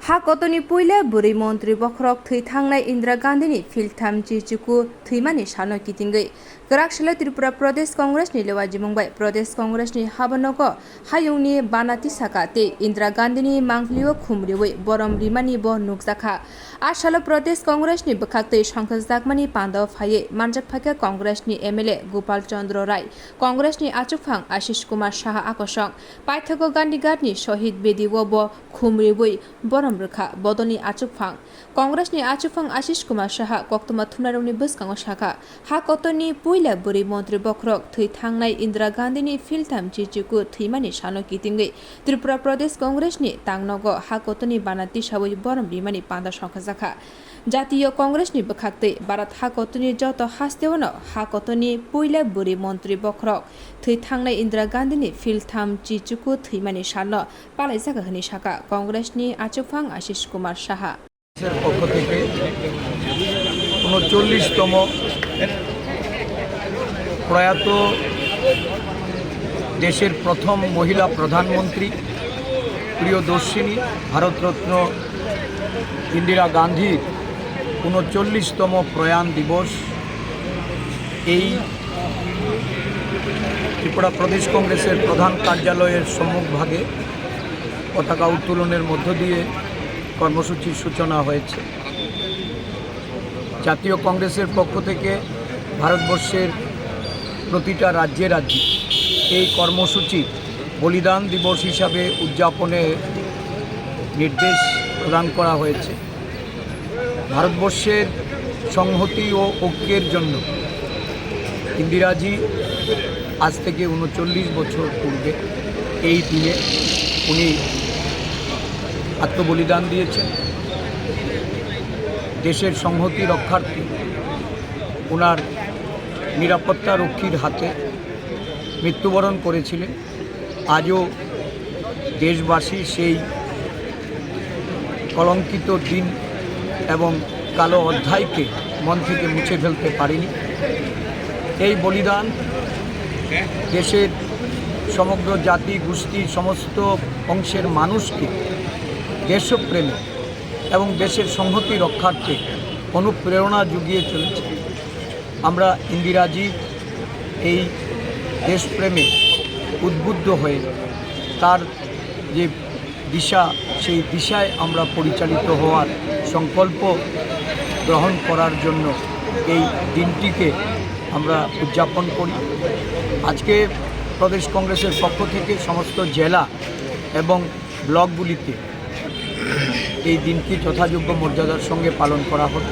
हा कतनी पुइले बुरै मन्त्री बखरक थै थांनाय इन्दिरा गान्धीनि फिल्थाम चिचुकु थुइमानि सानो कितिंगै गराकसले त्रिपुरा प्रदेश कांग्रेसनि लेवाजि मुंबाय प्रदेश कांग्रेसनि हाबनग हायुंनि बानाति साकाते इन्दिरा गान्धीनि मांगलियो खुमरिवै बरम रिमानि ब नुकजाखा आसाल प्रदेश कांग्रेसनि बखाक्तै संकज जाकमानि पान्दाव फाये मानजाक फाके कांग्रेसनि एमएलए गोपाल चंद्र राय कांग्रेसनि आचुफां आशिष कुमार शाह आकसं पाइथागो गान्धीघाटनि शहीद बेदी ब खुमरिवै बरम रखा बदलनि आचुफां कांग्रेसनि आचुफां आशिष कुमार शाह कक्तमा थुमनारौनि बसकांग शाखा हा कतनि पुइला बुरै मन्त्री बखरक थै थांनाय इन्दिरा गान्धीनि फिल्थाम चिचुकु थुइमानि सानो कितिंगै त्रिपुरा प्रदेश कांग्रेसनि तांनग हा कतनि बानाति सावै बरम रिमानि पान्दा संखाजाखा जातीय कांग्रेसनि बखाक्तै भारत हा कतनि जत हास्तेवन हा कतनि पुइला बुरै मन्त्री बखरक थै थांनाय इन्दिरा गान्धीनि फिल्थाम चिचुकु थुइमानि सानो पालाइजागा हनि शाखा कांग्रेसनि आचुफां आशिष कुमार शाह পক্ষ থেকে ৩৯তম প্রয়াত দেশের প্রথম মহিলা প্রধানমন্ত্রী প্রিয়দর্শিনী ভারতরত্ন ইন্দিরা গান্ধীর ৩৯তম প্রয়াণ দিবস এই ত্রিপুরা প্রদেশ কংগ্রেসের প্রধান কার্যালয়ের সম্মুখভাগে পতাকা উত্তোলনের মধ্য দিয়ে কর্মসূচির সূচনা হয়েছে। জাতীয় কংগ্রেসের পক্ষ থেকে ভারতবর্ষের প্রতিটা রাজ্যে রাজ্যে এই কর্মসূচি বলিদান দিবস হিসাবে উদযাপনে নির্দেশ প্রদান করা হয়েছে। ভারতবর্ষের সংহতি ও ঐক্যের জন্য ইন্দিরাজি আজ থেকে ৩৯ বছর পূর্বে এই দিনে উনি আত্মবলিদান দিয়েছেন। দেশের সংহতি রক্ষার্থে ওনার নিরাপত্তা রক্ষীর হাতে মৃত্যুবরণ করেছিলেন। আজও দেশবাসী সেই কলঙ্কিত দিন এবং কালো অধ্যায়কে মন থেকে মুছে ফেলতে পারেনি। এই বলিদান দেশের সমগ্র জাতি গোষ্ঠী সমস্ত অংশের মানুষকে দেশপ্রেমে এবং দেশের সংহতি রক্ষার্থে অনুপ্রেরণা জুগিয়ে চলেছে। আমরা ইন্দিরাজির এই দেশপ্রেমে উদ্বুদ্ধ হয়ে তার যে দিশা সেই দিশায় আমরা পরিচালিত হওয়ার সংকল্প গ্রহণ করার জন্য এই দিনটিকে আমরা উদযাপন করি। আজকে প্রদেশ কংগ্রেসের পক্ষ থেকে সমস্ত জেলা এবং ব্লকগুলিতে এই দিনটি যথাযোগ্য মর্যাদার সঙ্গে পালন করা হবে।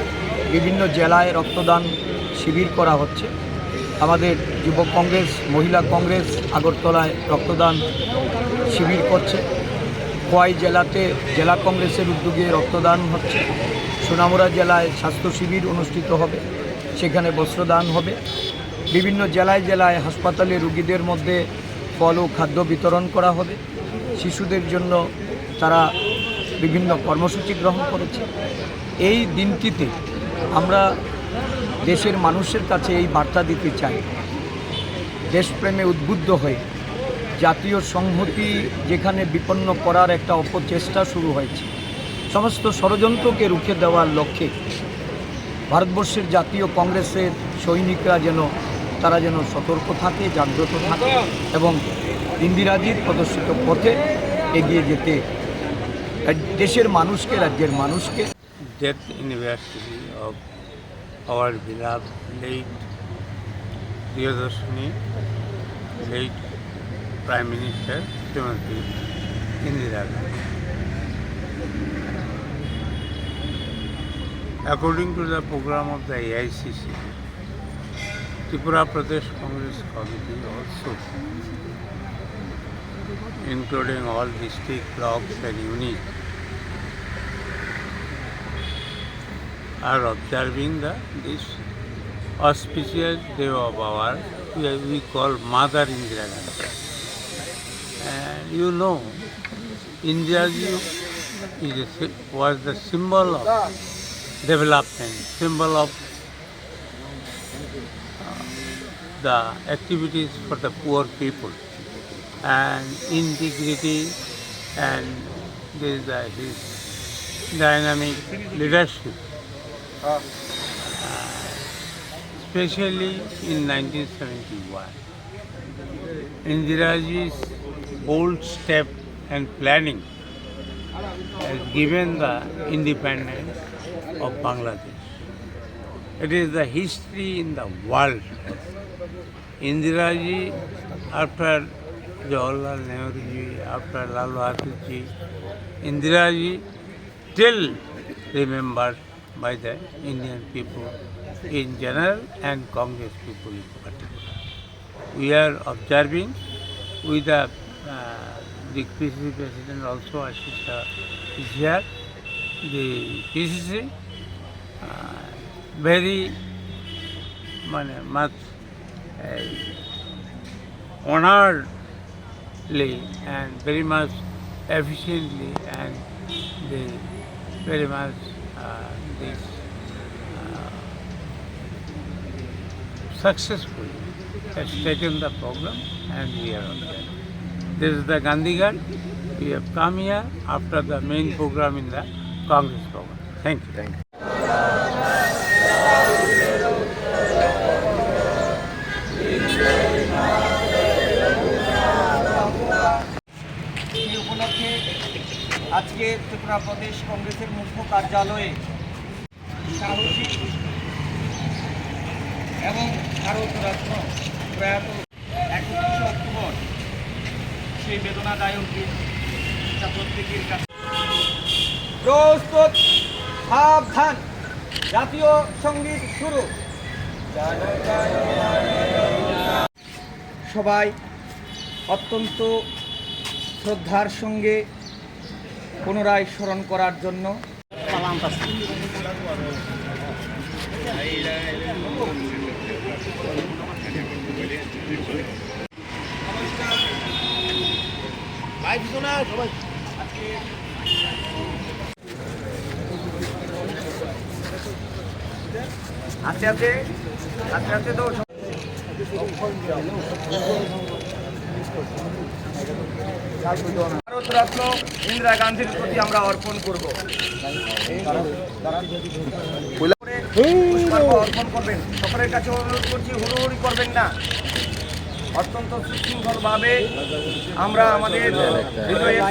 বিভিন্ন জেলায় রক্তদান শিবির করা হচ্ছে। আমাদের যুব কংগ্রেস, মহিলা কংগ্রেস আগরতলায় রক্তদান শিবির করছে। খোয়াই জেলাতে জেলা কংগ্রেসের উদ্যোগে রক্তদান হচ্ছে। সোনামুড়া জেলায় স্বাস্থ্য শিবির অনুষ্ঠিত হবে, সেখানে বস্ত্রদান হবে। বিভিন্ন জেলায় জেলায় হাসপাতালে রোগীদের মধ্যে ফল ও খাদ্য বিতরণ করা হবে। শিশুদের জন্য তারা বিভিন্ন কর্মসূচি গ্রহণ করেছে। এই দিনটিতে আমরা দেশের মানুষের কাছে এই বার্তা দিতে চাই, দেশপ্রেমে উদ্বুদ্ধ হয়ে জাতীয় সংহতি যেখানে বিপন্ন করার একটা অপচেষ্টা শুরু হয়েছে, সমস্ত ষড়যন্ত্রকে রুখে দেওয়ার লক্ষ্যে ভারতবর্ষের জাতীয় কংগ্রেসের সৈনিকরা তারা যেন সতর্ক থাকে, জাগ্রত থাকে এবং ইন্দিরাজির প্রদর্শিত পথে এগিয়ে যেতে দেশের মানুষকে, রাজ্যের মানুষকে। Death anniversary of our beloved late Priyadarshini, late Prime Minister Thuimani, Indra. According to the program of the AICC, Tripura Pradesh Congress Committee also, including all district blocks and units, are observing this auspicious day of our, we call Mother Indra Gandhi. And you know, Indra was the symbol of development, symbol of the activities for the poor people, and integrity, and there is his dynamic leadership, especially in 1971. Indiraji's bold step and planning has given the independence of Bangladesh. It is the history in the world. Indiraji, after Jawaharlal Nehru ji, after Lal Bahadur ji, Indiraji still remembered by the Indian people in general and Congress people in particular. We are observing with the PCC president also, Ashish is here. The PCC very much honoredly and very much efficiently and they very much this successfully has taken the program and we are on that. This is the Gandhi Ghat. We have come here after the main program in the Congress program. Thank you. Thank you. এই উপলক্ষে আজকে ত্রিপুরা প্রদেশ কংগ্রেসের মুখ্য কার্যালয়ে সাহসী এবং ভারতরত্ন প্রয়াত 31 October সেই বেদনাদায়ক দিন প্রত্যেকের কাছে প্রস্তুত সাবধান জাতীয় সঙ্গীত শুরু। সবাই অত্যন্ত শ্রদ্ধার সঙ্গে পুনরায় স্মরণ করার জন্য আস্তে আস্তে আস্তে আস্তে তো ভারতরত্ন ইন্দিরা গান্ধীর প্রতি আমরা অর্পণ করব। অর্পণ করবেন, সকলের কাছে অনুরোধ করছি হুড়োহুড়ি করবেন না, অত্যন্ত সুশৃঙ্খলভাবে আমরা আমাদের হৃদয়ের